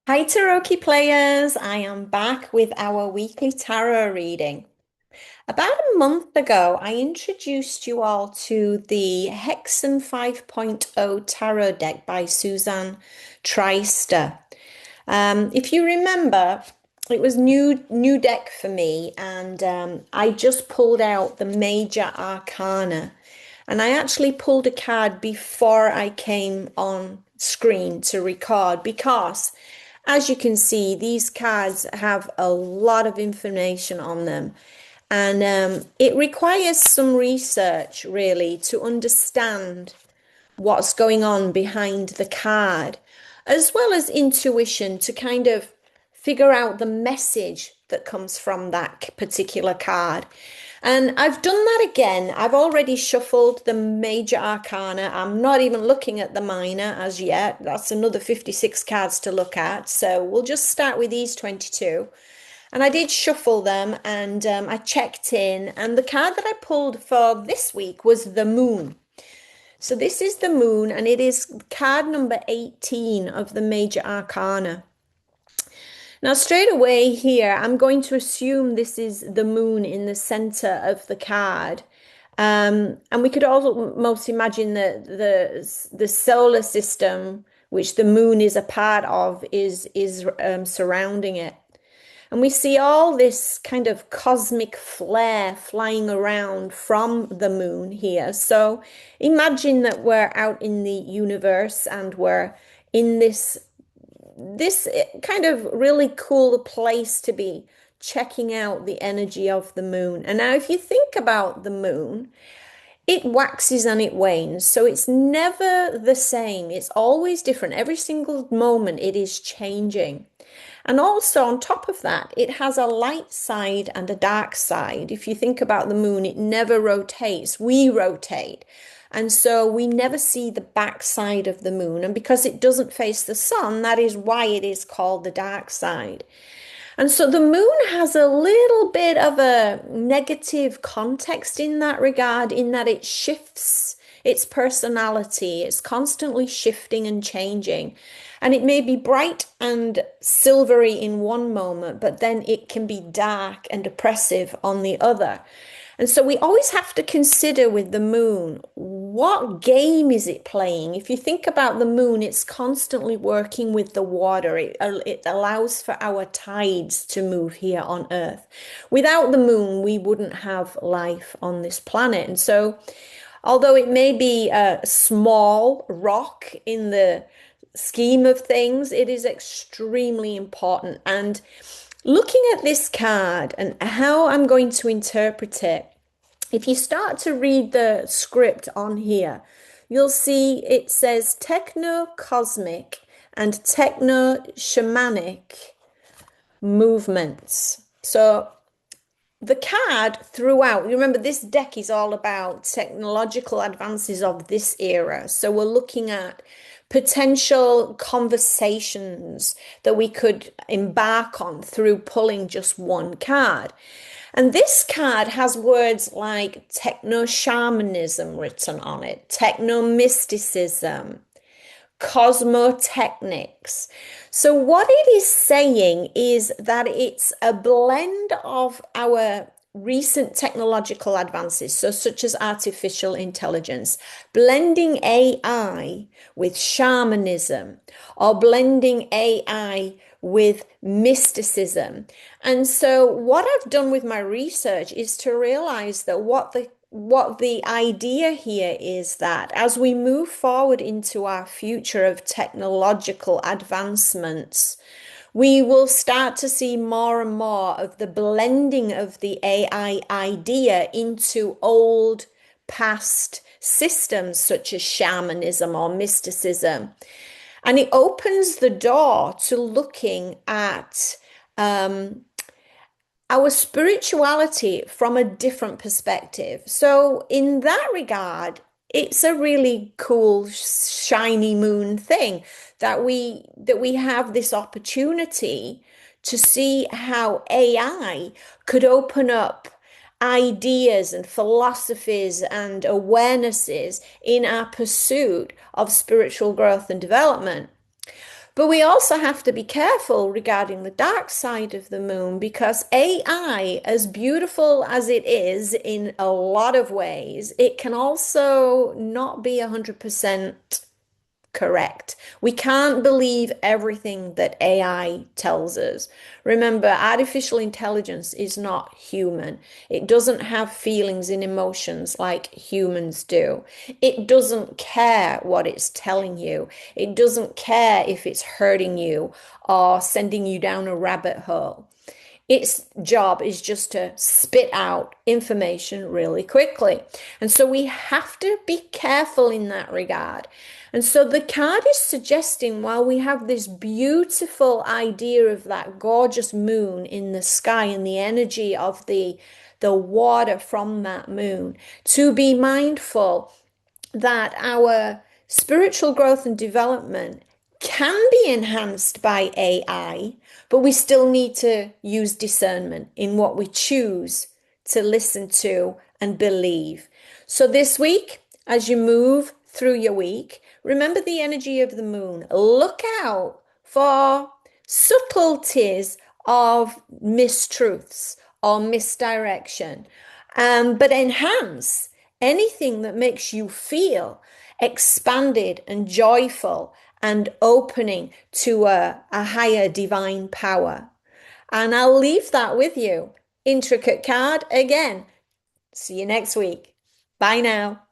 Hi, Tarocchi players. I am back with our weekly tarot reading. About a month ago, I introduced you all to the HEXEN 5.0 tarot deck by Suzanne Treister. If you remember, it was new deck for me, and I just pulled out the major arcana, and I actually pulled a card before I came on screen to record because, as you can see, these cards have a lot of information on them. And it requires some research, really, to understand what's going on behind the card, as well as intuition to kind of figure out the message that comes from that particular card. And I've done that again. I've already shuffled the major arcana. I'm not even looking at the minor as yet. That's another 56 cards to look at. So we'll just start with these 22. And I did shuffle them and I checked in. And the card that I pulled for this week was the moon. So this is the moon, and it is card number 18 of the major arcana. Now, straight away here, I'm going to assume this is the moon in the center of the card. And we could almost imagine that the solar system, which the moon is a part of, is surrounding it. And we see all this kind of cosmic flare flying around from the moon here. So imagine that we're out in the universe and we're in this kind of really cool place to be checking out the energy of the moon. And now if you think about the moon, it waxes and it wanes. So it's never the same. It's always different. Every single moment it is changing. And also, on top of that, it has a light side and a dark side. If you think about the moon, it never rotates. We rotate. And so we never see the back side of the moon. And because it doesn't face the sun, that is why it is called the dark side. And so the moon has a little bit of a negative context in that regard, in that it shifts its personality. It's constantly shifting and changing. And it may be bright and silvery in one moment, but then it can be dark and oppressive on the other. And so we always have to consider with the moon, what game is it playing? If you think about the moon, it's constantly working with the water. It allows for our tides to move here on Earth. Without the moon, we wouldn't have life on this planet. And so, although it may be a small rock in the scheme of things, it is extremely important. And looking at this card and how I'm going to interpret it, if you start to read the script on here, you'll see it says techno-cosmic and techno-shamanic movements. So the card throughout, remember this deck is all about technological advances of this era. So we're looking at potential conversations that we could embark on through pulling just one card. And this card has words like techno shamanism written on it, techno mysticism, cosmotechnics. So, what it is saying is that it's a blend of our recent technological advances, so such as artificial intelligence, blending AI with shamanism, or blending AI with mysticism. And so what I've done with my research is to realize that what the idea here is that as we move forward into our future of technological advancements, we will start to see more and more of the blending of the AI idea into old past systems such as shamanism or mysticism. And it opens the door to looking at our spirituality from a different perspective. So, in that regard, it's a really cool shiny moon thing that we have this opportunity to see how AI could open up ideas and philosophies and awarenesses in our pursuit of spiritual growth and development. But we also have to be careful regarding the dark side of the moon because AI, as beautiful as it is in a lot of ways, it can also not be 100% correct. We can't believe everything that AI tells us. Remember, artificial intelligence is not human. It doesn't have feelings and emotions like humans do. It doesn't care what it's telling you. It doesn't care if it's hurting you or sending you down a rabbit hole. Its job is just to spit out information really quickly. And so we have to be careful in that regard. And so the card is suggesting while we have this beautiful idea of that gorgeous moon in the sky and the energy of the water from that moon, to be mindful that our spiritual growth and development can be enhanced by AI, but we still need to use discernment in what we choose to listen to and believe. So this week, as you move through your week, remember the energy of the moon. Look out for subtleties of mistruths or misdirection, but enhance anything that makes you feel expanded and joyful and opening to a higher divine power. And I'll leave that with you. Intricate card again. See you next week. Bye now.